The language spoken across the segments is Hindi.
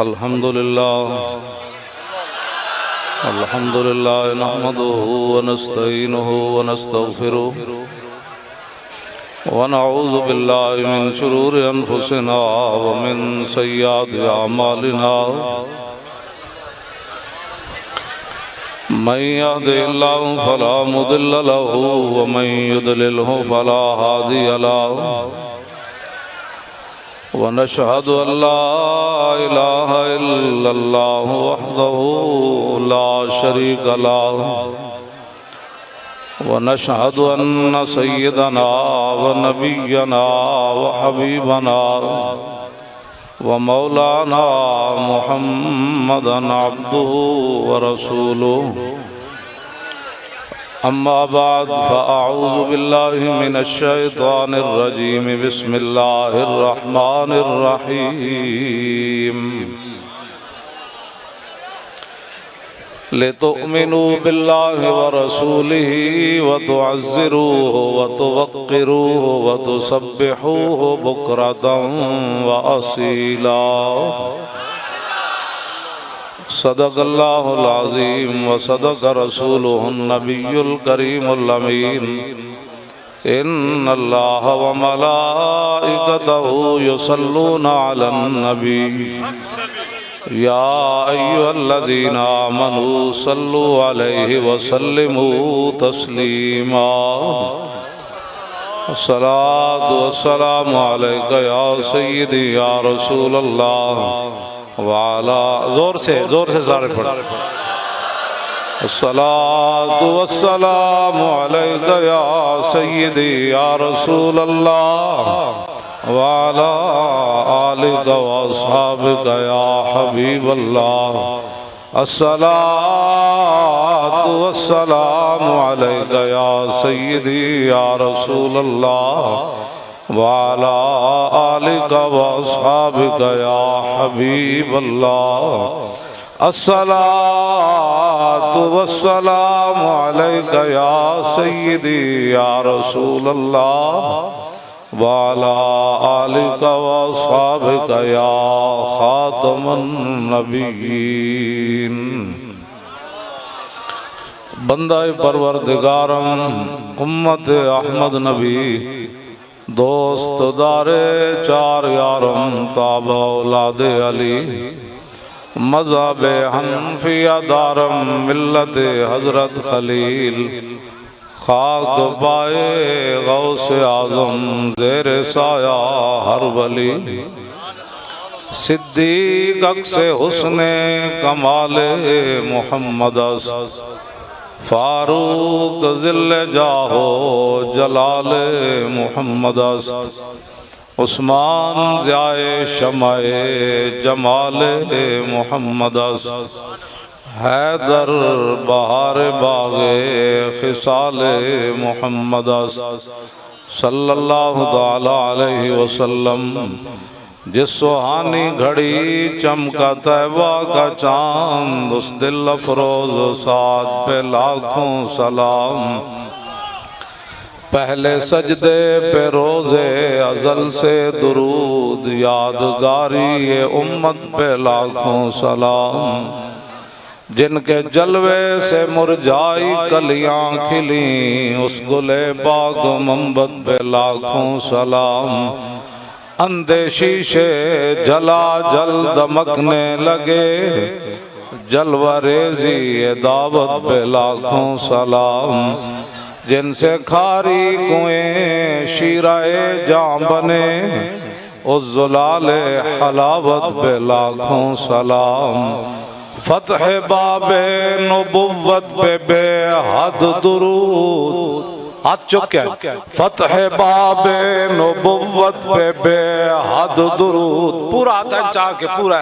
अल्हम्दुलिल्लाह नहमदुहु व नस्तईनुहु व नस्तगफिरुहु व नऊज़ु बिल्लाहि मिन शुरूरि अनफुसिना व मिन सय्यिआति अमालिना मन यहदिहिल्लाहु फला मुदिल्ल लहु व मन युद्लिल्हु फला हादिय लहु वनशहदु अल्ला इलाहा इल्लल्लाह वहदहु ला शरीक लहु वनशहदु अन्न सय्यदना व नबिय्यना व हबीबना व मौलाना मुहम्मदन अब्दुहु व रसूलुहु अम्मा बाद फ़अऊज़ु बिल्लाहि मिनश शैतानिर रजीम बिस्मिल्लाहिर रहमानिर रहीम लितुअ्मिनू बिल्लाहि व रसूलिही व तुअज़्ज़िरूहु व तुवक़्क़िरूहु व तुसब्बिहूहु बुक्रतन व असीला सदक़ल्लाहुल अज़ीम व सदक़ रसूलुहुन नबियुल करीमुल अमीन इन्नल्लाह व मलाइकतहु युसल्लूना अलन नबी या अय्युहल्लज़ीना आमनू सल्लु अलैहि व सल्लिमू तस्लीमा अस्सलातु वस्सलामु अलैका या सय्यदी या रसूलल्लाह वाला जोर से सारे पढ़ अस्सलातु वस्सलामु अलैका या सय्यदी या रसूल अल्लाह वाला आलिका व अस्हाबिका या हबीब अल्लाह अस्सलातु वस्सलामु अलैका या सय्यदी या रसूल अल्लाह वाला आलिका व अस्हाबिका या हबीब अल्लाह अस्सलातु वस्सलामु अलैका या सय्यदी या रसूल अल्लाह वाला आलिका व अस्हाबिका या खातमुन नबिय्यीन। बंदा परवरदिगारम उम्मत अहमद नबी दोस्त दारे चार यारम ताबा औलादे अली मज़हब हनफिया दारम मिल्लत हज़रत खलील खाक पाए गौसे आज़म ज़ेर साया हर वली सिद्दीक़ अक्से हुस्ने कमाले मुहम्मद फारूक ज़िल्ले जाहो जलाले मुहम्मद उस्मान ज़ियाए शमाए जमाले मुहम्मद हैदर बहार बागे खिसाले मुहम्मद सल्लल्लाहु ताला अलैहि वसल्लम। जिस सुहानी घड़ी चमका तैबा का चांद उस दिल अफरोज साथ पे लाखों सलाम। पहले सजदे पे रोज़े अज़ल से दुरूद यादगारी ये उम्मत पे लाखों सलाम। जिनके जलवे से मुरझाई कलियां खिली उस गुले बाग मंबत पे लाखों सलाम। अंधे शीशे जला जल दमकने लगे जलवा रेजी दावत पे लाखों सलाम। जिनसे खारी कुएं शीराए जां बने उस जुलाले हलावत पे लाखों सलाम। फतह बाबे नबुव्वत पे बेहद दुरूद हाथ चुके फतह बाबे नबुव्वत पे बेहद दुरूद पूरा आता है चाह के पूरा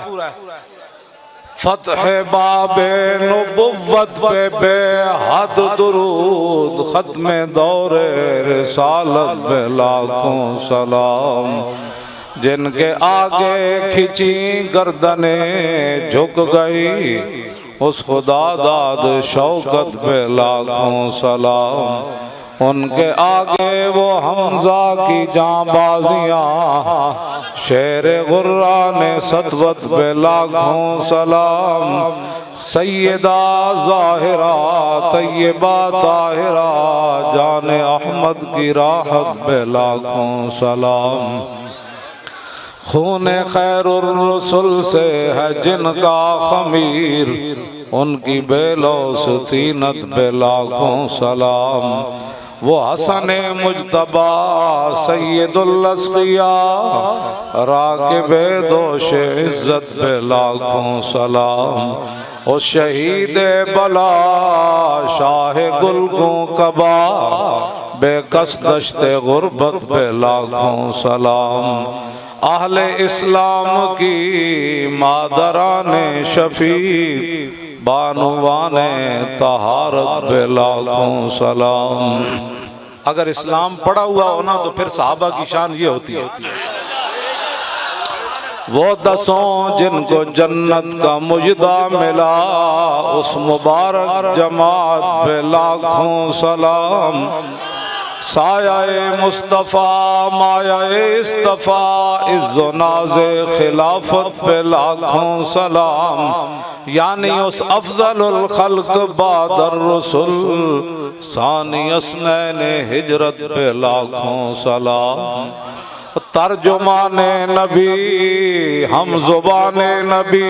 फतह बाबे नबुव्वत पे बेहद दुरूद खत्म दौरे रिसालत पे लाखों सलाम। जिनके आगे खिंची गर्दने झुक गई उस खुदा दाद शौकत पे लाखों सलाम। उनके आगे वो हमजा की जांबाजियां, शेर गुर्रा ने सतवत पे लाखों सलाम। सैयदा ज़ाहिरा तैयबा ताहिरा, जाने अहमद की राहत पे लाखों सलाम। खूने खैरुर रसूल से है जिनका खमीर, उनकी बेलौस तीनत पे लाखों सलाम। वो हसन मुजतबा सैयदुल अस्किया, राकिबे दोष इज्जत पे लाखों सलाम। ओ शहीद बला शाह गुलगों कबा, बेकस दश्ते गुर्बत पे लाखों सलाम। अहले इस्लाम की मादराने शफीक, बानुवाने तहारत पे लाखों सलाम। अगर इस्लाम पढ़ा हुआ हो ना तो फिर सहाबा की शान ये होती है। वो दसों जिनको जन्नत का मुजदा मिला, उस मुबारक जमात पे लाखों सलाम। सायाए मुस्तफ़ा मायाए इस्तफ़ा, इज़्ज़ो नाज़े खिलाफत पे लाखों सलाम। यानी उस अफ़ज़लुल खल्क़ बादर रसूल, सानी अस्नैने हिजरत पे लाखों सलाम। तर्जुमाने नबी हम ज़ुबाने नबी,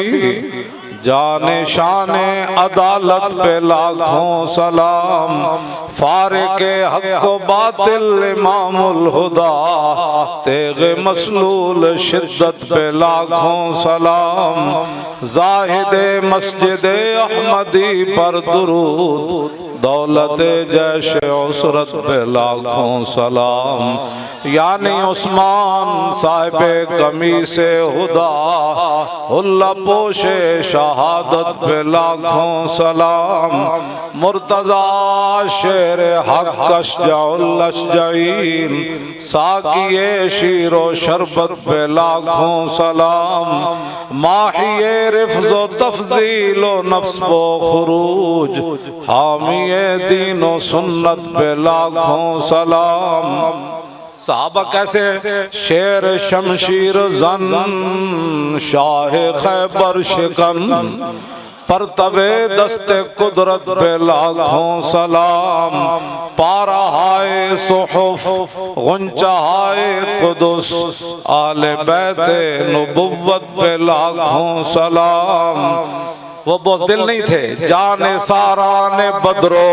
जाने शाने अदालत पे लाखों सलाम। फारिके हक़ व बातिल इमामुल हुदा, तेग़े मसलूल शिद्दत पे लाखों सलाम। ज़ाहिदे मस्जिदे अहमदी पर दुरूद, दौलत जैश उसरत पे लाखों सलाम। यानी उस्मान साहिबे कमीसे हुदा, हुल्ला पोशे शहादत पे लाखों सलाम। मुर्तज़ा शेर हक़ अशजाउल अशजाईन, साकिए शीरो शरबत पे लाखों सलाम। माहिए रिफ़्ज़ो तफ़ज़ीलो नफ्स बो खुरूज, हामिए दीनो सुन्नत पे लाखों सलाम। सहाबा कैसे हैं? शेर शमशीर जन, शाह खैबर शिकन, पर तवे दस्ते कुदरत पे लाखों सलाम। पारा हाय सुहुफ गुंचा हाय कुदुस, आले बैते नबुव्वत पे लाखों सलाम। वो बुज़दिल नहीं थे, जाने सारा ने बदरो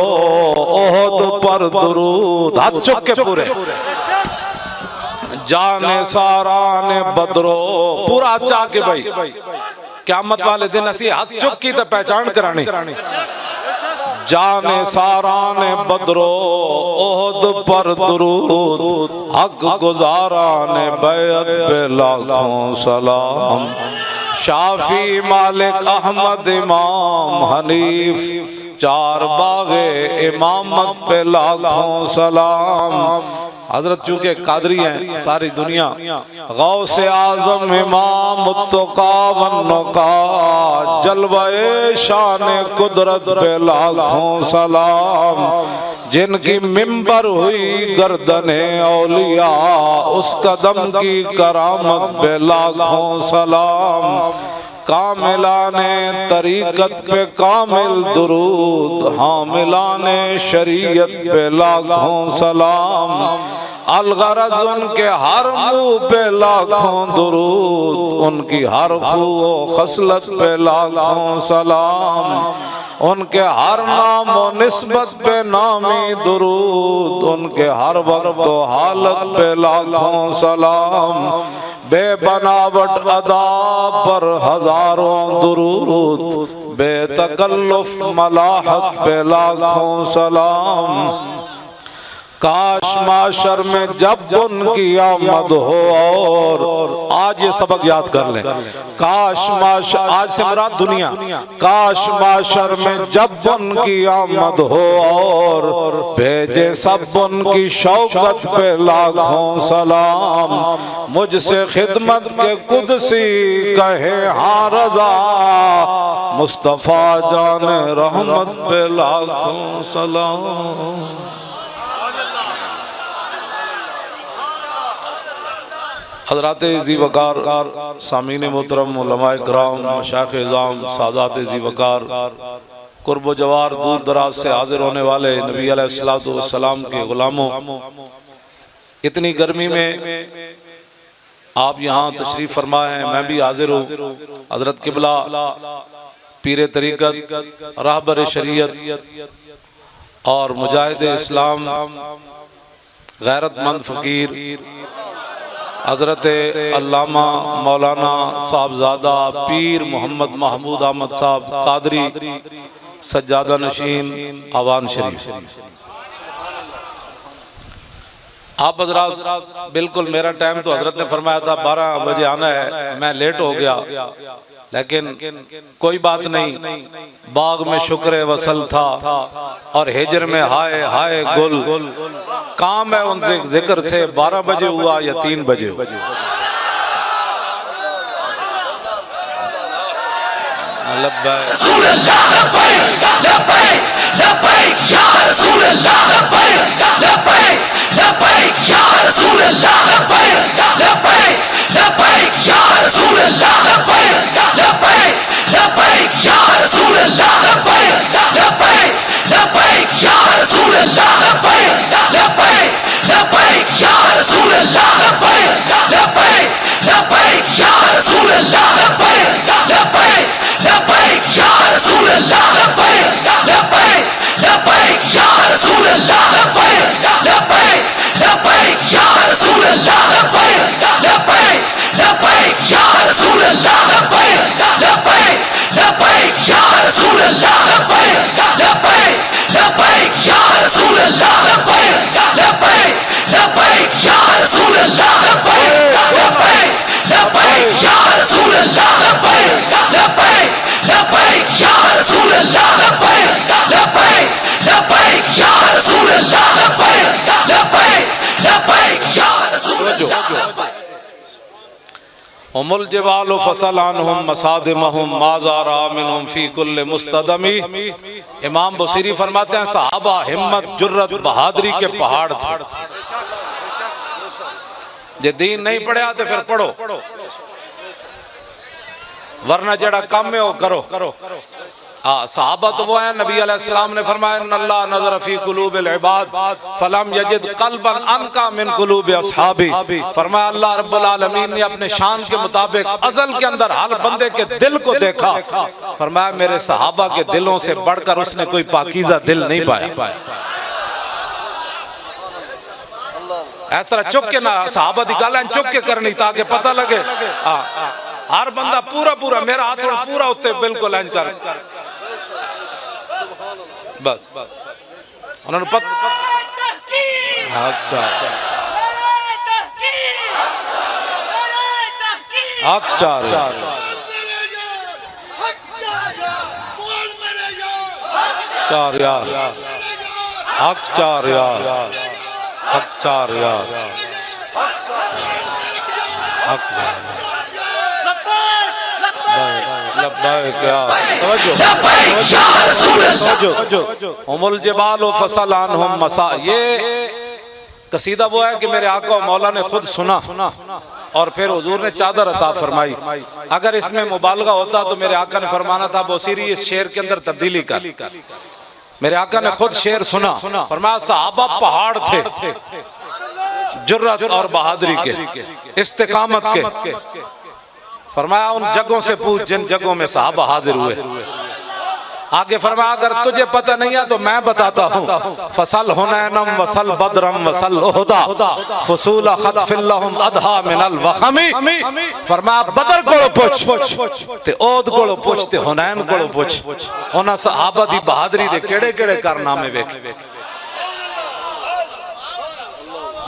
ओहद पर दुरूद, हाथ चुक के पूरे। जाने सारा ने बदरो पूरा चाह के भाई, क़यामत वाले दिन असी हाथ चुक की तो पहचान करानी। जाने सारा ने बदरो ओहद पर दुरूद, हक गुजारा ने बैअत पे लाखों सलाम। शाफी मालिक अहमद इमाम हनीफ, चार बागे इमामत पे लाखों सलाम। हजरत चूंकि कादरी हैं सारी दुनिया, गौसे आजम इमाम मुत्तका वन्नुका, जलवाए शान कुदरत पे लाखों सलाम। जिनकी मिंबर हुई गर्दने औलिया, उस कदम की करामत पे लाखों सलाम। कामिलाने तरीकत पे कामिल दुरूद, हामिलाने शरीयत पे लाखों सलाम। अलगरज उनके हर मुँह पे लाखों दुरूद, उनकी हर खूब खसलत पे लाखों सलाम। उनके हर नाम व निस्बत पे नामी दुरूद, उनके हर वक्त व हालत पे लाखों सलाम। बेबनावट अदा पर हजारों दुरूद, बेतकल्लुफ मलाहत पे लाखों सलाम। काश माशर में जब उनकी आमद हो, और आज ये सबक याद कर लें, काश माशर, आज से मुराद दुनिया, काश माशर में जब उनकी आमद हो, और भेजे सब उनकी शौकत पे लाखों सलाम। मुझसे खिदमत के कुदसी कहे हाँ रजा, मुस्तफा जाने रहमत पे लाखों सलाम। हज़रात ज़ी वक़ार, सामीन मोहतरम, उलमाए किराम, मशाइख़ इज़ाम, सादात ज़ी वक़ार, कुर्ब जवार दूर दराज से हाजिर होने वाले नबी अलैहिस्सलातु वस्सलाम के ग़ुलामों, इतनी गर्मी में आप यहाँ तशरीफ़ फरमाए हैं, मैं भी हाजिर हूँ। हज़रत क़िबला पीर तरीक़त, रहबर शरीयत और मुजाहिद इस्लाम, गैरतमंद फ़कीर हज़रत अल्लामा मौलाना साहबज़ादा पीर मोहम्मद महमूद अहमद साहब कादरी सज्जादा नशीन आवान शरीफ। आप हजरात बिल्कुल, मेरा टाइम तो हजरत ने फरमाया था 12 बजे आना है, मैं लेट हो गया, लेकिन कोई बात नहीं। बाग में शुक्र वसल था और हिजर में हाय हाय गुल, काम है उनसे जिक्र से 12 बजे हुआ या 3 बजे हुआ। उमुल जवाल फसलानहुम मसादिमहुम माज़ारा मिनहुम फी कुल्ल मुस्तदमी। इमाम बुसीरी फरमाते हैं सहाबा हिम्मत जुर्रत बहादुरी के पहाड़ थे। जे दीन नहीं पढ़िया तो फिर पढ़ो, वरना जड़ा काम है वो करो। हाँ, सहाबा तो वो है, नबी अलैहिस्सलाम ने फरमाया अल्लाह नज़र फी कुलूबिल इबाद फलम यजिद क़ल्बन अनका मिन कुलूबि अस्हाबी। फरमाया अल्लाह रब्बुल आलमीन ने अपने शान के मुताबिक अज़ल के अंदर हर बंदे के दिल को देखा। फरमाया मेरे सहाबा के दिलों से बढ़कर उसने कोई पाकीज़ा दिल नहीं पाया। ऐसा चुप के ना सहाबा दी गल चुप के करनी ताकि पता लगे। हाँ, हर बंदा पूरा पूरा मेरा हाथ पूरा उत्ते बिल्कुल इंज कर, बस उन्होंने अच्छा अच्छा उमुल जबाल फसलानहुम मसा। ये कसीदा वो है कि मेरे आका मौला ने खुद सुना और फिर हुजूर ने चादर अता फरमाई। अगर इसमें मुबालगा होता तो मेरे आका ने फरमाना था बोसीरी इस शेर के अंदर तब्दीली कर। मेरे आका ने खुद शेर सुना, फरमाया सहाबा पहाड़ थे जुर्रत और बहादुरी के, इस्तिकामत के। फरमाया उन जगहों से पूछ जिन जगहों में सहाबा हाजिर हुए। आगे फरमाया अगर तुझे पता नहीं है तो मैं बताता हूँ। फसल हुनैनम वसल बदरम वसल उहदा फसूल खतफिल्लहुम अदहा मिनल वखमी। फरमाया बदर कोलो पूछ ते ओद कोलो पूछ ते हुनैन कोलो पूछ। उन्हां सहाबा दी बहादुरी दे केड़े केड़े कारनामे वेख।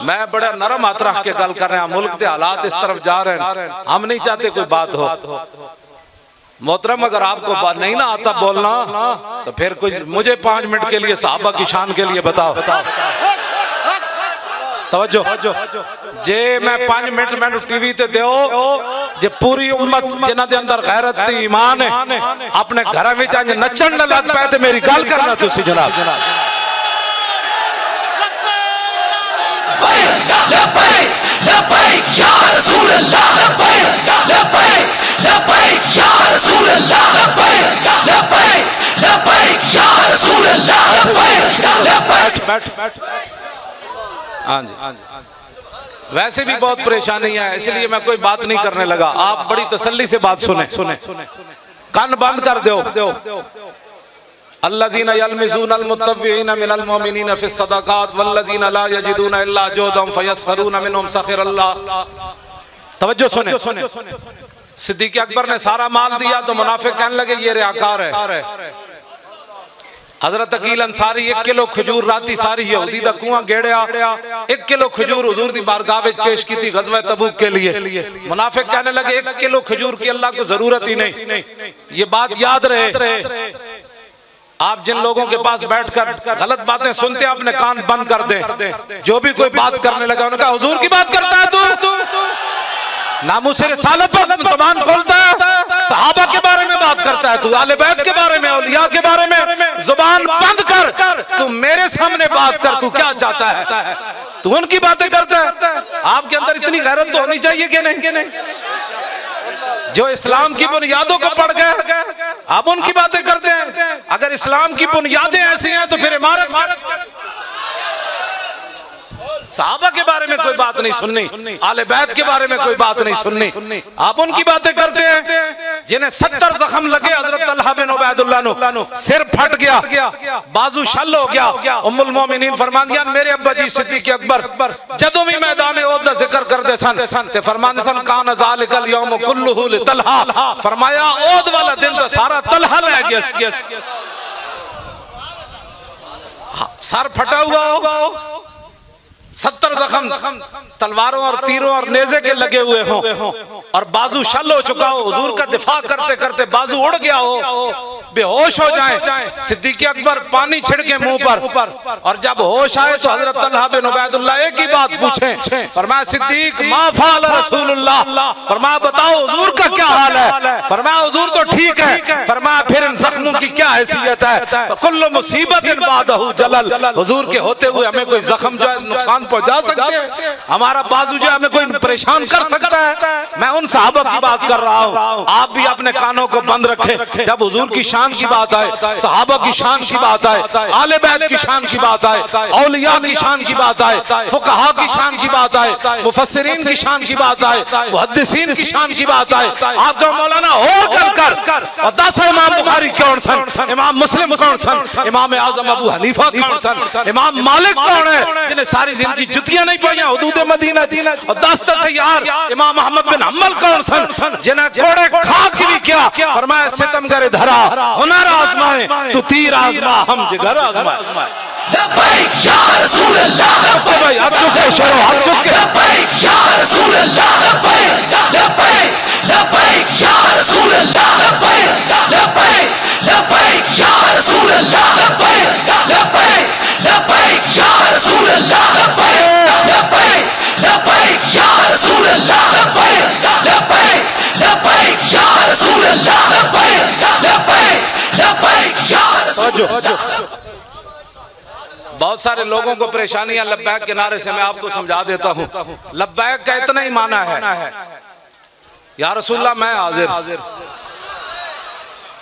मैं बड़ा नरम हाथ रख के गल कर रहा हूं, मुल्क के हालात इस तरफ जा रहे हैं, हम नहीं चाहते कोई बात हो। मोहतरम अगर आपको बात नहीं ना आता बोलना तो फिर कुछ मुझे 5 मिनट के लिए सहाबा की शान के लिए बताओ। तवज्जो जे मैं 5 मिनट मैंने टीवी ते दो जे पूरी उम्मत जिन्हां दे अंदर गैरत ते ईमान है अपने घर में जाके नचन न लग पाए तो मेरी गल करना तुसी जनाब। हाँ जी, वैसे भी बहुत परेशानी है, इसलिए मैं कोई बात नहीं करने लगा। आप बड़ी तसल्ली से बात सुने, कान बंद कर दो। अल्लज़ीना यल्मिज़ूना अल-मुत्तव्विईना मिनल मुमिनीना फ़िस सदक़ात वल्लज़ीना ला यजिदूना इल्ला जुहदहुम फ़यस्ख़रूना मिनहुम सख़िरल्लाह। तवज्जो सुने। सिद्दीक़ अकबर ने सारा माल दिया तो मुनाफिक कहने लगे ये रियाकार है। हजरत अकील अंसारी 1 किलो खजूर राती सारी यहूदी दा कुआं गेड़िया, 1 किलो खजूर हुजूर दी बारगाह विच पेश की थी गज़वा तबूक के लिए। मुनाफिक कहने लगे 1 किलो खजूर की अल्लाह को जरूरत ही नहीं। ये बात याद रहे, आप जिन लोगों के पास बैठकर गलत बातें सुनते हैं अपने कान बंद कर दें। जो भी कोई बात करने लगा उन्होंने कहा हुजूर की बात करता है तू, नामुस रिसालत पर जुबान खोलता है, सहाबा के बारे में बात करता है तू, आले बैत के बारे में, औलिया के बारे में जुबान बंद कर, तू मेरे सामने बात कर। तू क्या चाहता है? तू उनकी बातें करता है। आपके अंदर इतनी गैरत तो होनी चाहिए कि नहीं? जो इस्लाम की बुनियादों को पढ़ गए आप उनकी बातें करते हैं। अगर इस्लाम की बुनियादें ऐसी हैं तो फिर इमारत, सहाबा के बारे में कोई बात नहीं सुननी, आले बैत के बारे में कोई बात नहीं सुननी, आप उनकी बातें करते हैं। जिन्हें 70 जख्म लगे, हजरत तलहा बिन उबैदुल्लाह नु सिर फट गया, बाजू शल हो गया। उम्मुल मोमिनीन फरमांदियां मेरे अब्बा जी सिद्दीक़ अकबर जदों भी मैदान ओहद दा जिक्र करदे सन ते फरमांदे सन कान ज़ालिकल यौम कुल्लुहु लितलहा। फरमाया ओहद वाला दिन तो सारा तलहा ले गया। सर फटा हुआ हो, 70 जख्म तलवारों और तीरों और नेज़े के लगे हुए हों और बाजू शल हो चुका हो, हुजूर का दिफा करते करते बाजू उड़ गया हो, बेहोश हो जाए। सिद्दीक़ अकबर पानी छिड़के मुंह पर और जब होश आए तो हजरत तलहा बिन उबैदुल्लाह एक ही बात पूछे। फरमाया सिद्दीक़ मा फ़अल रसूलुल्लाह, फरमाया बताओ हुजूर का क्या हाल है? फरमाया हुजूर तो ठीक है। फरमाया फिर इन जख्मों की क्या हैसियत है? कुल्लु मुसीबतिन बादहु जलल, हुजूर के होते हुए हमें कोई जख्म जो है नुकसान पहुंचा सकते हैं, हमारा बाजू जो हमें कोई परेशान कर सकता है? मैं उन सहाबा की बात कर रहा हूँ। आप भी अपने कानों को बंद रखें। जब हुजूर की शान की बात आए, सहाबा की शान की बात आए, आले बैत की शान की बात आए, औलिया की शान की बात आए, फुकहा की शान की बात आए, मुफस्सिरीन की शान की बात आए, मुहद्दिसीन की शान की बात आए, आपका मौलाना और कर और 10 इमाम बुखारी कौन सन, इमाम मुस्लिम कौन सन, इमाम आजम अबू हनीफा कौन सन, इमाम मालिक कौन है जिन्हें सारी जिंदगी जुतियां नहीं पाई हुदूद मदीना, और 10 यार इमाम अहमद बिन हम्बल कौन सन जिन्हें कोड़े खाक भी क्या। फरमाया सितमगर धरा हुनर आजमाए तू तीर आजमा हम जिगर आजमाए। लब्बैक या रसूल अल्लाह, लब्बैक भाई आप चुके शरो, आप चुके लब्बैक या रसूल अल्लाह, लब्बैक लब्बैक लब्बैक या रसूल अल्लाह, लब्बैक लब्बैक लब्बैक या रसूल अल्लाह, लब्बैक लब्बैक लब्बैक या रसूल अल्लाह, लब्बैक लब्बैक लब्बैक या रसूल अल्लाह, लब्बैक लब्बैक लब्बैक या रसूल अल्लाह, लब्बैक लब्बैक लब्बैक या रसूल अल्लाह। बहुत सारे लोगों को परेशानियां लब्बैक के नारे से, मैं आपको समझा देता हूं। लब्बैक का इतना ही माना है या रसूलल्लाह मैं हाजिर,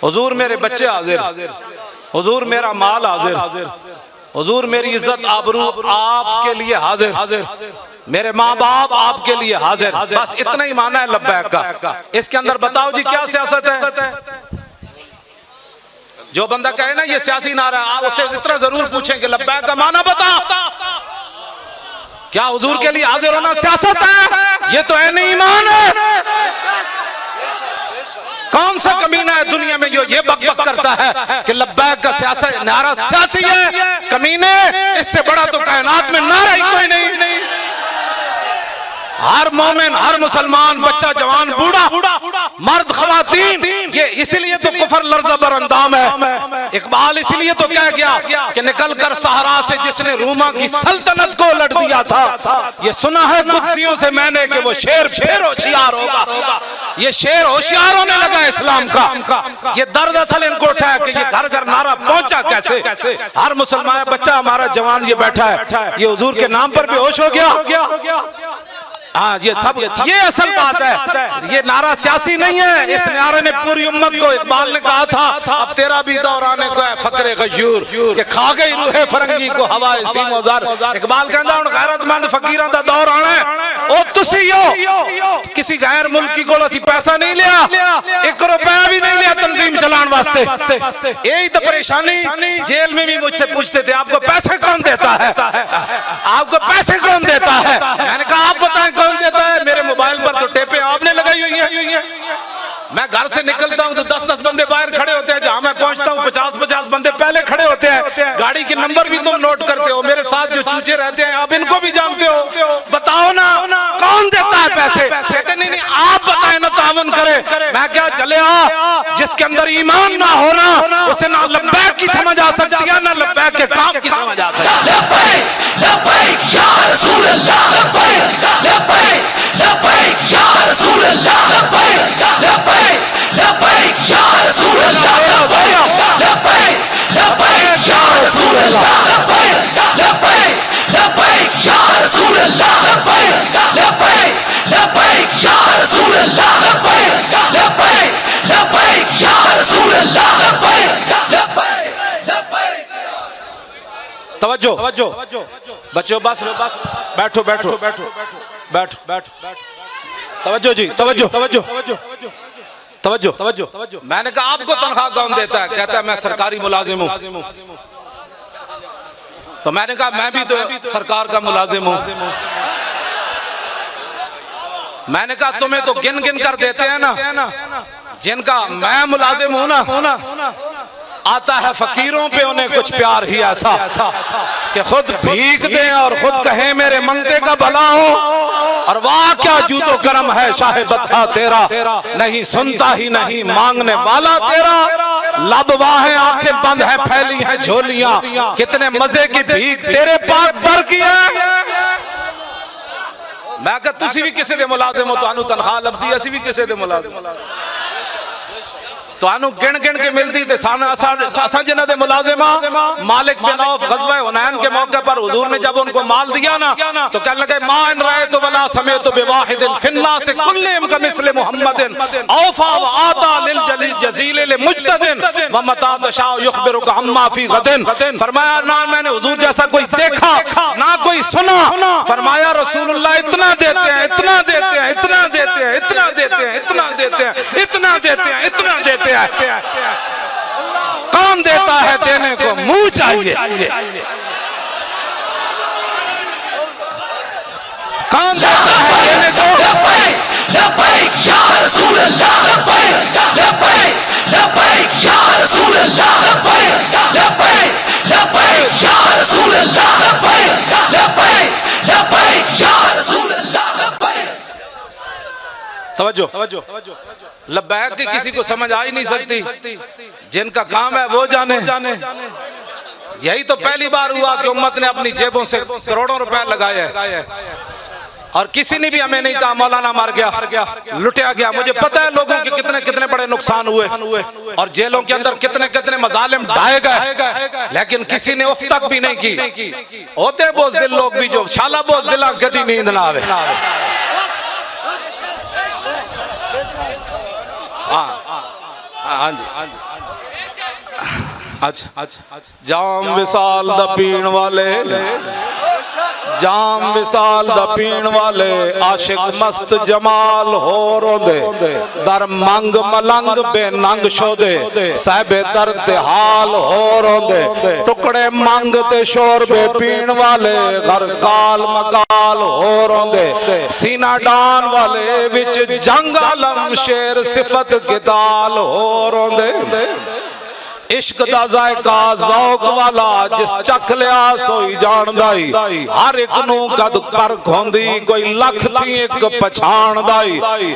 हुजूर मेरे बच्चे हाजिर, हुजूर मेरा माल हाजिर, हुजूर मेरी इज्जत आबरू आपके लिए हाजिर, मेरे माँ बाप आपके लिए हाजिर। बस इतना ही माना है लब्बैक का। इसके अंदर बताओ जी क्या सियासत है? जो बंदा कहे ना ये सियासी नारा, आप उससे इतना जरूर पूछें कि लब्बैक का माना बता, क्या हुजूर के लिए हाजिर होना सियासत है? ये तो है ईमान है। कौन सा कमीना है दुनिया में जो ये बक बक करता है कि लब्बैक का सियासत नारा सियासी है? कमीने, इससे बड़ा तो कायनात में नारा ही कोई नहीं। हर मोमिन, हर मुसलमान, बच्चा जवान, बूढ़ा, मर्द, खवातीन, ये इसीलिए तो सफर लर्ज़ा बर अंदाम है। इकबाल इसलिए तो कह गया कि निकल कर सहारा से जिसने रूमा की सल्तनत को उलट दिया था, ये सुना है कुत्सियों से मैंने कि वो शेर फिर होशियार होगा। ये शेर होशियार होने लगा इस्लाम का। ये दर्द असल इनको उठा है कि ये घर घर नारा पहुंचा कैसे। हर मुसलमान बच्चा हमारा जवान ये बैठा है, ये हुजूर के नाम पर बेहोश हो गया। हाँ, ये असल बात है। ये नारा सियासी नहीं है, इस नारे ने पूरी उम्मत को, इकबाल ने कहा था अब तेरा भी दौर आने को है फकरे गयूर के खा गई रूहे फरंगी को हवाए सीमोजार। इकबाल कहता हूं गैरतमंद फकीरां दा दौर आना है। ओ तुसी हो किसी गैर मुल्की को असी पैसा नहीं लिया, 1 रुपया भी नहीं लिया तंजीम चलाने वास्ते। यही तो परेशानी। जेल में भी मुझसे पूछते थे आपको पैसे कौन देता है, आपको पैसे कौन देता है। मैंने कहा आप बताएं कौन देता है। मेरे मोबाइल पर तो टेपें आपने लगाई हुई है। मैं घर से निकलता हूं तो 10-10 बंदे बाहर खड़े होते हैं, जहां मैं पहुंचता हूं 50-50 बंदे पहले खड़े होते हैं। गाड़ी के नंबर भी तुम नोट करते हो। मेरे साथ जो चूचे रहते हैं आप इनको भी जानते हो। बताओ ना कौन देता है पैसे। कहते नहीं आप बताएं ना, तावन करे। मैं क्या चले जिसके अंदर ईमान ना होना उसे ना लब्बैक की समझ आ सकती है, ना लब्बैक के काम की समझ आ सकती है। लब्बैक लब्बैक या रसूल अल्लाह, लब्बैक लब्बैक लब्बैक या रसूल अल्लाह, लब्बैक लब्बैक लब्बैक या रसूल अल्लाह, लब्बैक लब्बैक लब्बैक या रसूल अल्लाह, लब्बैक लब्बैक लब्बैक या रसूल अल्लाह, लब्बैक लब्बैक लब्बैक या रसूल अल्लाह, लब्बैक लब्बैक लब्बैक या रसूल अल्लाह, लब्बैक लब्बैक लब्बैक। तवज्जो बच्चों, बस बैठो बैठो बैठो बैठो बैठो। तवज्जो जी, तवज्जो तवज्जो तवज्जो तवज्जो। मैंने कहा आपको तनख्वाह कौन देता है। कहता है मैं सरकारी मुलाजिम हूं। तो मैंने कहा मैं भी तो सरकार का मुलाजिम हूं। मैंने कहा तुम्हें तो गिन गिन कर देते हैं ना, जिनका मैं मुलाजिम हूं ना, आता है फकीरों पे उन्हें कुछ प्यार ही ऐसा कि खुद भीख दें और खुद कहें मेरे मंगते का भला हो। और वाह क्या जूतो करम है शाहे बता तेरा, नहीं सुनता ही नहीं मांगने वाला तेरा। लब वाहें आंखें बंद है फैली है झोलियां, कितने मजे की भीख तेरे पास भर की है। मैं कहा तुसी भी किसी दे मुलाजिम हो, तुहानू तनख्वाह लभदी, असी भी किसी दे मुलाजिम। तो गिन गिन के मिलती थे जिन्हों दे मुलाजिमा। मालिक बिन औफ गज़वा हुनैन के मौके पर हुजूर ने जब उनको माल दिया ना, तो कहने लगे मा इन रायतु वला समेतु बिवाहिदिन फिन्नास कुल्लिहिम कमिस्ल मुहम्मदिन औफा व आता लिल जज़ील लिमुज्तदिन व मता तशा युखबिरुका अम्मा फी गदिन। फरमाया ना मैंने हुजूर जैसा कोई देखा ना कोई सुना। फरमाया रसूलुल्लाह इतना देते हैं, इतना देते हैं, इतना देते हैं, इतना देते हैं, इतना देते हैं, इतना देते हैं, इतना देते हैं। कौन देता है देने को मुंह चाहिए। कौन देता है देने को। लब्बैक या रसूल अल्लाह, लब्बैक लब्बैक या रसूल अल्लाह, लब्बैक लब्बैक या रसूल अल्लाह, लब्बैक लब्बैक या रसूल अल्लाह। तवज्जो लब्बैक की किसी को समझ आ ही नहीं सकती, जिनका काम है वो जाने। यही तो पहली बार हुआ कि उम्मत ने अपनी जेबों से करोड़ों रुपए लगाए और किसी ने भी हमें नहीं कहा मौलाना मर गया, लुटिया गया। मुझे पता है लोगों के कितने कितने बड़े नुकसान हुए और जेलों के अंदर कितने कितने मजालिम ढाए गए, लेकिन किसी ने उफ तक भी नहीं की। होते बोझदिल लोग भी जो शाला बोझदिला कदी नींद ना आवे। हाँ जी अच्छा जाम विसाल दा पीण वाले, जाम विसाल दा पीण वाले आशिक मस्त जमाल हो रोंदे दर मंग मलंग बेनंग शोदे साहिबे दर ते हाल हो रोंदे टुकड़े मंग ते शोर बे पीण वाले घर काल मकाल हो रोंदे सीना डान वाले विच जंग आलम शेर सिफत गिदाल हो रोंदे इश्क दा जायका ज़ौक़ वाला जिस चख लिया सोई जानदा ही हर एक नू कद पर खोंदी कोई लख थी एक पछाणदा ही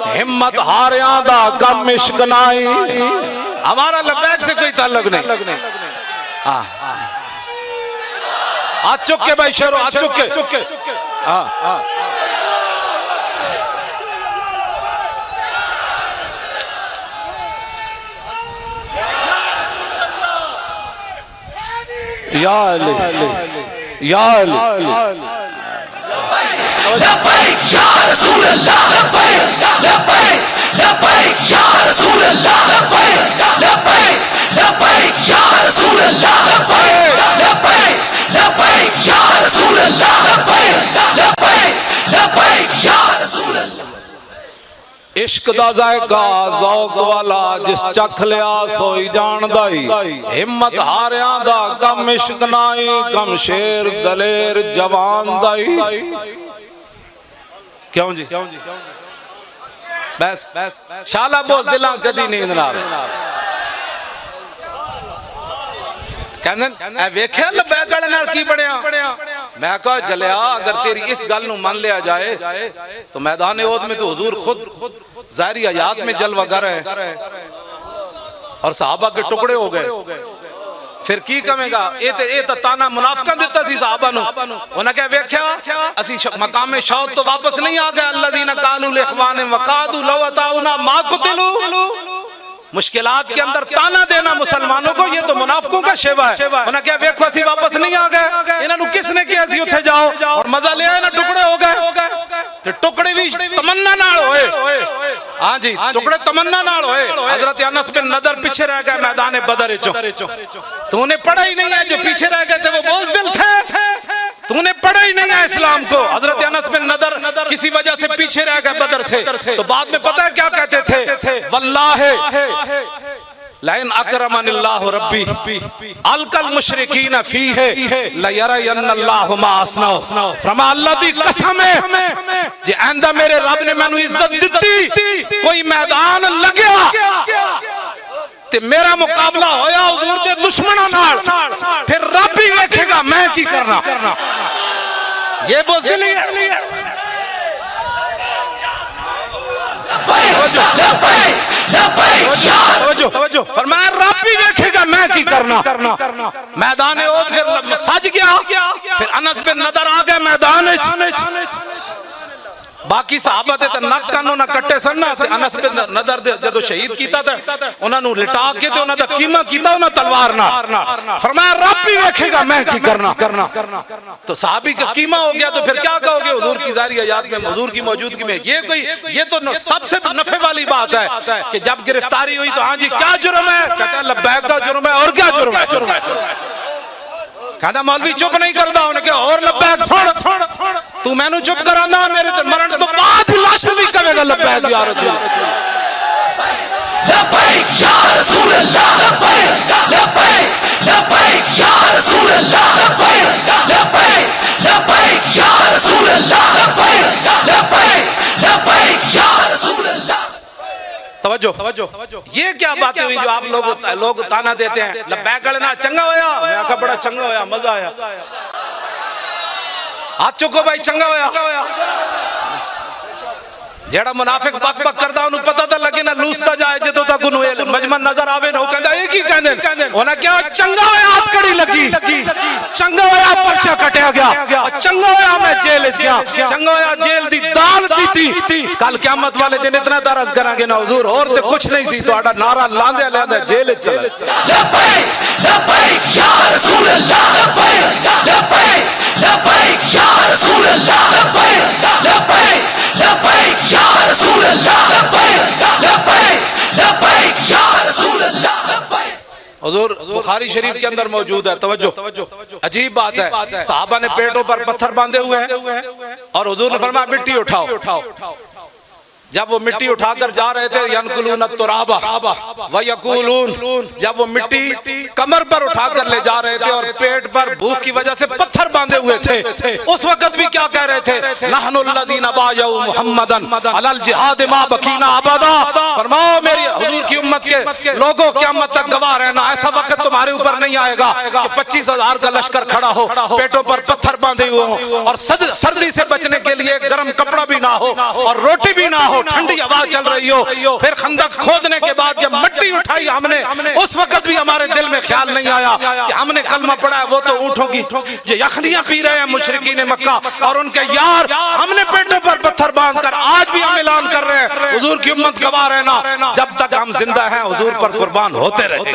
हिम्मत हारियां दा कम इश्क नाई। हमारा लबैक से कोई ताल्लुक नहीं। आ चुके भाई शेरो आ चुके। या अली या अली लब्बैक या रसूल अल्लाह लब्बैक लब्बैक लब्बैक या रसूल अल्लाह लब्बैक लब्बैक लब्बैक या रसूल अल्लाह लब्बैक लब्बैक लब्बैक या रसूल अल्लाह लब्बैक लब्बैक लब्बैक या रसूल अल्लाह। इश्क दा जायका ज़ौक़ वाला जिस चख लिया सोई जानदा ही हिम्मत हारियां दा कम इश्क नाई कम शेर दलेर जवान दा ही। क्यों जी बस शाला बोस दिलां कदी नींद ना कहंदे वेख्या लबैक वाले नाल की बनया। मैं कहा जलिया अगर तेरी इस गल नू मान लिया जाए तो मैदान ओद में तो हुजूर खुद ज़ाहिरी हयात में जलवागर है और सहाबा के टुकड़े हो गए। फिर की कहेगा ये तो ताना मुनाफिकां दिता सी सहाबा नू। उन्हें क्या वेख्या असी मकाम शौक तो वापस नहीं आ गए। अल्लज़ीना कालू लिइख्वानिहिम वक़ादू लौ अताउना मा कुतिलू। मुश्किलात के अंदर ताना देना मुसलमानों को ये तो मुनाफिकों का शेवा है। उन्हें क्या वेखो असी वापस नहीं आ गए। इन्होंने किसने किया सी उथे जाओ और मजा ले आए ना टुकड़े हो गए ते टुकड़े भी तमन्ना नाल होए। हां जी टुकड़े तमन्ना नाल होए। हजरत अनस बिन नदर पीछे रह गए मैदान बदर चो। तूने पढ़ा ही नहीं है जो पीछे रह गए थे वो बुज़दिल थे। तूने पढ़ा ही नहीं है इस्लाम को। हजरत अनस बिन नदर किसी वजह से पीछे रह गए बदर से तो बाद में पता है क्या कहते थे वल्लाहि लाइन अकरमनिल्लाहु रब्बी अलकल मुशरिकीन फीहे लयरयन्नल्लाहु मा असनौ। फरमा अल्लाह दी कसम है जे आंदा मेरे रब ने मैनू इज्जत दिती कोई मैदान लगया ते मेरा मुकाबला होया हुजूर दे दुश्मनां नाल फिर रब ही वेखेगा मैं की करना। ये बुज़दिली है। फरमाया रब भी देखेगा मैं की करना। मैदान ओद फिर सज गया। फिर अनस बिन नदर आ गए मैदान। बाकी सहाबा ते नक कानों ना कट्टे सन ना अनस बिन नदर दे जदों शहीद कीता ते उन्हां नू लिटा के ते उन्हां दा कीमा कीता उन्हां तलवार नाल। फरमाया रब भी देखेगा मैं की करना। तो सहाबी का कीमा हो गया तो फिर क्या कहोगे हुजूर की ज़ाहिरी हयात में हुजूर की मौजूदगी में। ये तो सबसे नफे वाली बात है कि जब गिरफ्तारी हुई तो हाँ जी क्या जुर्म है। कहता है लब्बैक का जुर्म है और क्या जुर्म है। कहता मौलवी चुप नहीं करता उन्हें क्या और लब्बैक सुन तू मैनू चुप कराना मेरे तो मरण तो बाद लाश भी कहेगा लब्बैक या रसूल लब्बैक या रसूल अल्लाह लब्बैक लब्बैक लब्बैक या रसूल अल्लाह लब्बैक लब्बैक लब्बैक या रसूल अल्लाह लब्बैक लब्बैक लब्बैक या रसूल अल्लाह। तवज्जो ये क्या बातें हुई जो आप लोग ताना देते हैं लब्बैक वाले ना चंगा होया। मैं आखा बड़ा चंगा होया मजा आया। हाथ चुको भाई चंगा होया। जेड़ा मुनाफिक बक बक करदा उन्हें पता तो लगे ना लूसता जाए जदों तक उन्हें मजमा नजर आवे ना कहंदा एक ही कहंदे उन्हें क्या चंगा होया हाथ कड़ी लगी चंगा होया पर्चा कटिया गया चंगा होया मैं जेल च गया चंगा होया जेल दी दाल पीती। कल क़यामत वाले दिन इतना तरस करांगे ना हुजूर और ते कुछ नहीं सी तुहाडा नारा लांदे लांदे जेल च चले। लब्बैक लब्बैक या रसूल अल्लाह लब्बैक लब्बैक लब्बैक या रसूल अल्लाह लब्बैक लब्बैक लब्बैक या रसूल अल्लाह लब्बैक लब्बैक लब्बैक या रसूल अल्लाह लब्बैक। हुजूर बुखारी शरीफ के अंदर मौजूद है। तवज्जो अजीब बात है सहाबा ने पेटों पर पत्थर बांधे हुए हैं और हुजूर ने फरमाया मिट्टी उठाओ। जब वो मिट्टी उठाकर जा रहे थे यनकुलून तुराबा व यकूलून, जब वो मिट्टी कमर पर उठाकर ले जा रहे थे और पेट पर भूख की वजह से पत्थर बांधे हुए थे, उस वक्त भी क्या कह रहे थे, नहनुल्लज़ीना बायऊ मुहम्मदन अलल जिहाद मा बकीना अबदा। फरमाओ मेरी हुजूर की उम्मत के लोगों, क़यामत तक गवाह रहना, ऐसा वक्त तुम्हारे ऊपर नहीं आएगा कि 25,000 का लश्कर खड़ा हो, पेटों पर पत्थर बांधे हुए हो और सर्दी से बचने के लिए गर्म कपड़ा भी ना हो और रोटी भी ना हो, ठंडी हवा चल रही हो। फिर खंदक खोदने के बाद जब मिट्टी उठाई हमने, उस वक्त भी हमारे दिल में ख्याल नहीं आया कि हमने कलमा पढ़ा है, वो तो ऊँटों की जो यखनियां पी रहे हैं मुशरिकीन मक्का और उनके यार, हमने पेटों पर पत्थर बांधकर आज भी हम ऐलान कर रहे हैं हुजूर की उम्मत गवाह रहना, जब तक हम जिंदा हैं हुजूर पर कुर्बान होते रहते।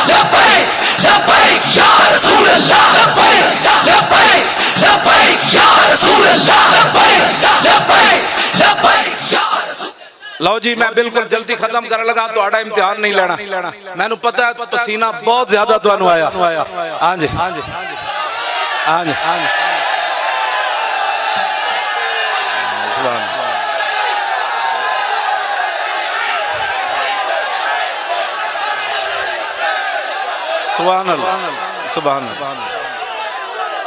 लब्बैक लब्बैक या रसूल अल्लाह, लब्बैक लब्बैक लब्बैक या रसूल अल्लाह, लब्बैक लब्बैक लब्बैक या रसूल। लो जी, मैं बिल्कुल जल्दी खत्म करने लगा, तो आड़ा इम्तिहान नहीं लेना, मैंने पता है पसीना बहुत ज्यादा तो आया। हाँ जी हाँ जी हाँ जी हाँ जी, सुभान अल्लाह सुभान अल्लाह।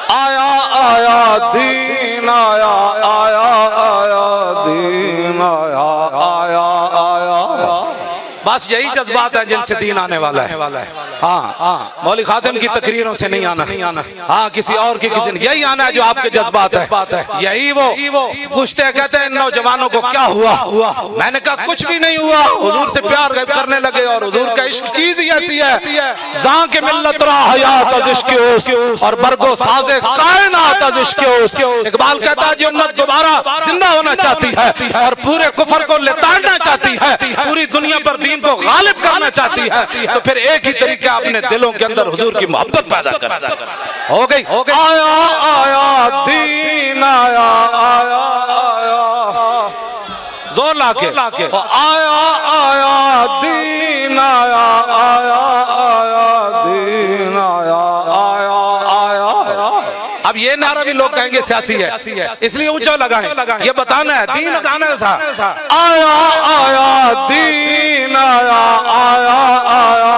आया आया दीन आया, आया आया दीन आया, आया आया। बस यही जज्बात है जिनसे दीन आने वाला है। हाँ हाँ, मौलवी खातिम की तकरीरों से नहीं आना, हाँ किसी और की किसी, यही आना है जो आपके जज्बात है। यही वो पूछते हैं, कहते हैं नौजवानों को क्या हुआ, मैंने कहा कुछ भी नहीं हुआ, हुजूर से प्यार करने लगे और हुजूर का इश्क चीज ही ऐसी है, जां के मिल्लत रा हयात अज इश्क और बरगो साजे कायनात अज इश्क। इकबाल कहता है जो उम्मत दोबारा जिंदा होना चाहती है और पूरे कुफर को लेताड़ना चाहती है, पूरी दुनिया पर दीन को गालिब करना चाहती है, तो फिर एक ही तरीका अपने दिलों के अंदर हुजूर की मोहब्बत पैदा कर। हो गई आया आया दीन आया, आया आया जोर लाके आया आया दीन आया, आया आया दीन आया, आया आया। अब ये नारा भी लोग कहेंगे सियासी है, इसलिए ऊंचा लगाएं, ये बताना है दीन गाना ऐसा, आया आया दीन आया, आया आया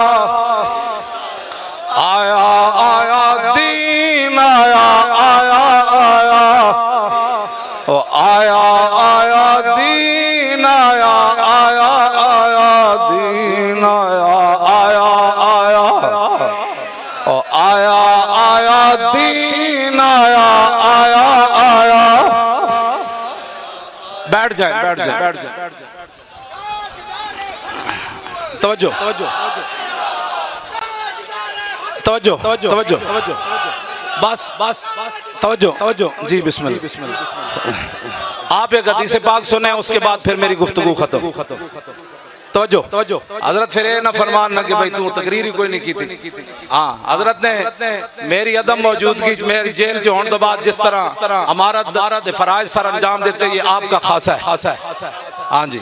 आया आया दीन आया, आया आया ओ आया आया दीन आया, आया आया दीन आया, आया आया ओ आया आया दीन आया, आया आया। बैठ जाए। तवज्जो बस तवज्जो जी, बिस्मिल्लाह। आप एक हदीस पाक सुने, उसके बाद फिर मेरी गुफ्तगू खत्म। तवज्जो हजरत फिर ना फरमान ना कि भाई तू तकरीर ही कोई नहीं की थी। हाँ, हजरत ने मेरी अदम मौजूदगी, मेरी जेल जो होने के बाद जिस तरह हमारा फराइज सर अंजाम देते, ये आपका खासा है। हाँ जी,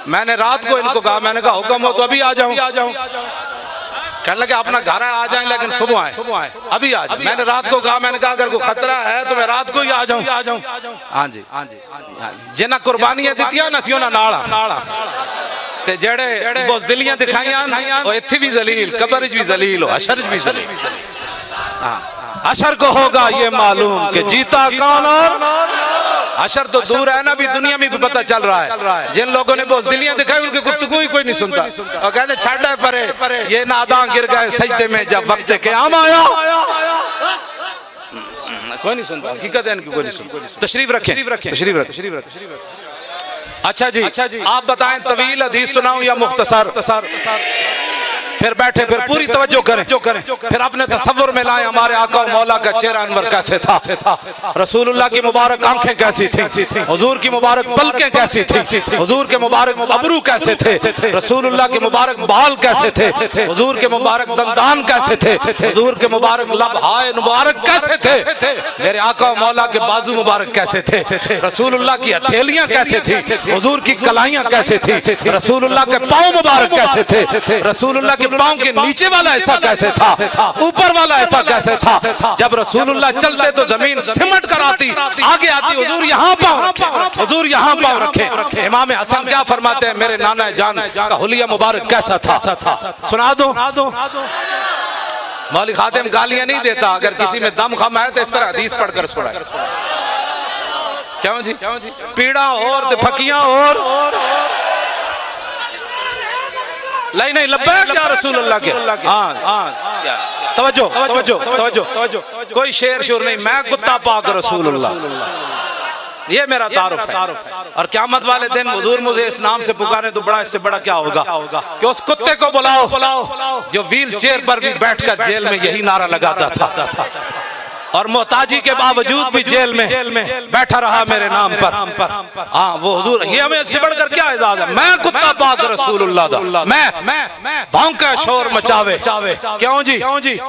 मैंने रात को इनको कहा, मैंने कहा हुक्म हो तो अभी आ जाऊं। कहने लगे अपना घर है, आ जाएं, लेकिन सुबह आए, अभी आ जाए। मैंने रात को कहा, मैंने कहा अगर कोई खतरा है तो मैं रात को ही आ जाऊं। हाँ जी, जिन्हें कुर्बानियां दित्तियां ना सियों नाला ते जेड़े बुज़दिलियां दिखाइयां, वो इत्थे भी जलील, कब्र भी जलील, हशर भी जलील। हाँ, हशर को होगा ये मालूम कि जीता कौन और हशर तो दूर है ना, भी दुनिया में भी पता चल रहा है। जिन लोगों ने बुज़दिलियां दिखाई उनकी गुफ्तगू ही कोई नहीं सुनता और कहते छाड़ा परे ये नादान गिर गए सजदे में जब वक्त क़याम आया। कोई नहीं सुनता, हकीकत है इनकी कोई नहीं सुनता। तशरीफ रखें। अच्छा जी, आप बताएं तवील हदीस सुनाऊं या मुख्तसर? फिर बैठे, फिर पूरी तवज्जो करें, फिर अपने तसव्वुर में लाएं हमारे आका और मौला का चेहरा अनवर कैसे था, रसूलुल्लाह की मुबारक आंखें कैसी थी, हुजूर की मुबारक पलकें कैसी थी, हुजूर के मुबारक अबरू कैसे थे, रसूलुल्लाह के मुबारक बाल कैसे थे, हुजूर के मुबारक दंदान कैसे थे, हुजूर के मुबारक लबहाए मुबारक कैसे थे, मेरे आका और मौला के बाजू मुबारक कैसे थे, रसूलुल्लाह की हथेलियां कैसे थी, हुजूर की कलाइयां कैसे थी, रसूलुल्लाह के पाँव मुबारक कैसे थे, रसूलुल्लाह के पांव के नीचे वाला ऐसा कैसे था, ऊपर वाला ऐसा कैसे था। जब रसूलुल्लाह चलते तो जमीन सिमट कर आती, आगे आती, हुजूर यहाँ पांव रखे, हुजूर यहाँ पांव रखे। इमाम हसन क्या फरमाते हैं, मेरे नाना जान का हुलिया मुबारक कैसा था, सुना दो। मौलवी खातिम गालियां नहीं देता, अगर किसी में दम खम है तो इस तरह हदीस पढ़कर सुनाए। क्यों जी, पीड़ा और फकियां और नहीं लब्बैक या रसूलुल्लाह के। हाँ तवज्जो, कोई शेर शोर नहीं, मैं कुत्ता पाक रसूलुल्लाह, ये मेरा तारुफ है। और क़यामत वाले दिन हुजूर मुझे इस नाम से पुकारे तो बड़ा, इससे बड़ा क्या होगा कि उस कुत्ते को बुलाओ जो व्हील चेयर पर भी बैठकर जेल में यही नारा लगाता था और मोहताजी के बावजूद भी जेल में बैठा रहा मेरे नाम पर। हाँ वो हुजूर, ये हमें इससे बढ़कर क्या एजाज है, मैं कुत्ता पाक रसूलुल्लाह दा, मैं भौंके शोर मचावे। क्यों जी,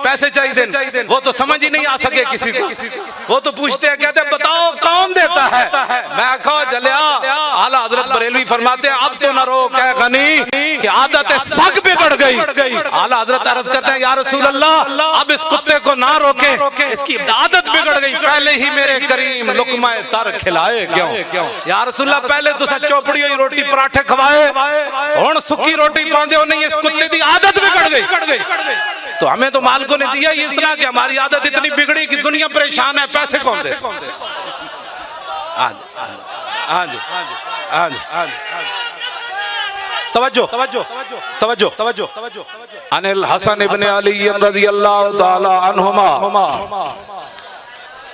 पैसे चाहिए, वो तो समझ ही नहीं आ सके किसी को, वो तो पूछते हैं, कहते हैं बताओ कौन देता है। मैं कहो जलिया, आला हजरत बरेलवी फरमाते हैं अब तो न रो कह गनी कि आदत सग बिगड़ गई। आला हजरत अर्ज करते हैं या रसूल अल्लाह अब इस कुत्ते को ना रोके, इसकी आदत बिगड़ गई, पहले ही मेरे करीम लुकमाए तर खिलाए। क्यों या रसूल अल्लाह, पहले तो सब चौपड़ी हुई रोटी पराठे खवाए, हुण सुक्की रोटी पांदे हो, नहीं इस कुत्ते की आदत बिगड़ गई। तो हमें तो मालिकों ने दिया इस तरह की, हमारी आदत इतनी बिगड़ी कि दुनिया परेशान है, पैसे कौन दे। हाँ जी, तवज्जो। अनिल हसन इब्ने अली रज़ियल्लाहु ताला अन्हुमा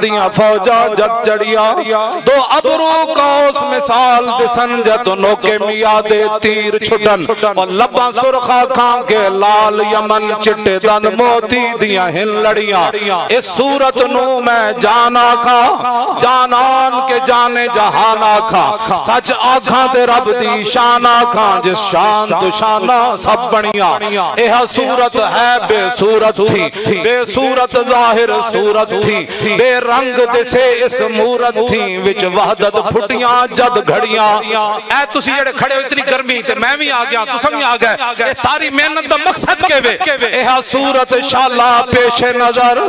दिया फौजा जग चढ़िया दो अबरू का उस मिसाल दिसन जतनों के मियादे तीर छुटन और लब्बा सुरखा खां के लाल यमन चिट्टे दन मोती दिया हिन लड़ियां इस सूरत नू मैं जाना खा जानान के जाने जहाना खा सच आखा ते रब दी शाना खा जिस शान तो शाना सब बनिया यह सूरत है बेसूरत थी बेसूरत जाहिर सूरत थी बेरंग दिसे इस मूरत थी विच वहदत फुटियां जद घड़ियां ऐ तुसी जेड़े खड़े हो इतनी गर्मी ते मैं भी आ गया तुम भी आ गए ये सारी मेहनत दा मकसद के वे यह सूरत शाला पेश नजर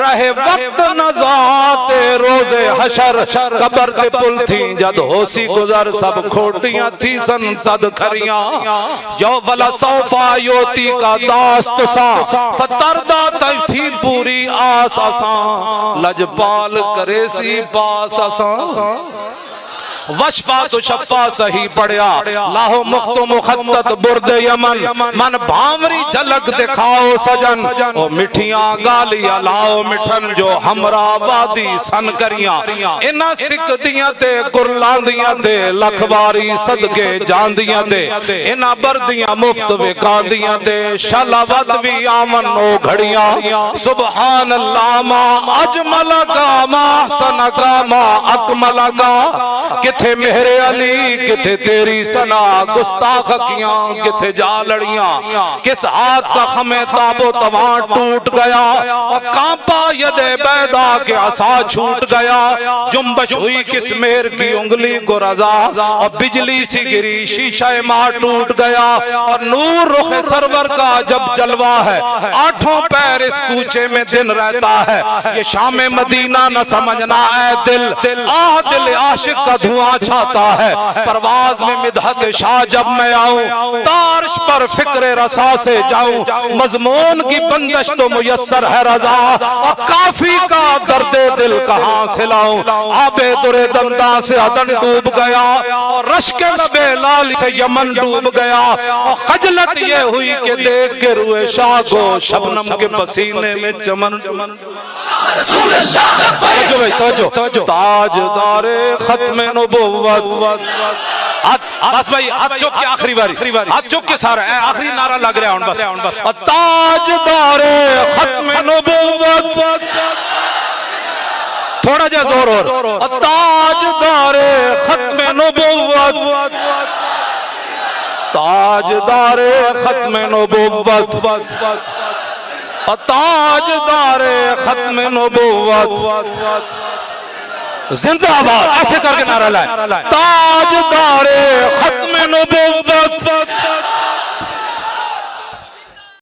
रहे वक्त नजात रोजे हशर कब्र ते पुल थी जद होसी गुजर सब खोटियां थी सन सद खरियां यो वला सौफा योती का दास्त सा फतरदा थी पूरी आस आसा लजपाल करे सी पास आसा वशफा तो शफा सही पढ़िया लाहो मुख्तो मुखद्दत बुर्दे यमन मन भावरी झलक दिखाओ सजन ओ मिठियां गालियां लाओ मिठन जो हमरा वादी सन करियां इना सिक दियां ते कुरलांदियां ते लखबारी सदके जांदियां ते इना बरदियां मुफ्त विकांदियां ते शलावत भी आमन ओ घड़ियां सुभान अल्लाह मा अजमल का मा सन का मा अकमल का किथे मेरे अली किथे तेरी सना गुस्ताख कियां किथे जा लड़ियां किस हाथ का खमे ताबो तवा टूट गया और कांपा यदे बैदा के आसा छूट गया जुम्बश हुई किस मेहर की उंगली को रजा और बिजली सी गिरी शीशा मां टूट गया और नूर रुख सरवर का जब जलवा है आठों पैर इस कूचे में दिन रहता है ये शाम मदीना न समझना ऐ दिल आह दिल आशिक का धुआं छाता है परवाज में मिदहत शाह जब मैं आऊं तारिश पर फिक्र रसा से जाऊं मजमून की बंदिश तो मुयस्सर है रजा और काफी का दर्दे दिल कहां से लाऊं आबे दुरे दंदा से अदन डूब गया और रश्क नबे लाल से यमन डूब गया और खजलत ये हुई कि देख के रुए शाह को शबनम के पसीने में चमन ताजदारे खत्मे नबुव्वत बस भाई हाथ चौक के आखिरी बारी हाथ चौक के सारा आखिरी नारा लग रहा है बस ताजदारे खत्मे नबुव्वत थोड़ा जा जोर और ताजदारे खत्मे नबुव्वत ताजदारे खत्मे नबुव्वत ताजदारे खत्मे नबुव्वत जिंदाबाद ऐसे करके नारा लाए ताजदारे खत्मे नबुव्वत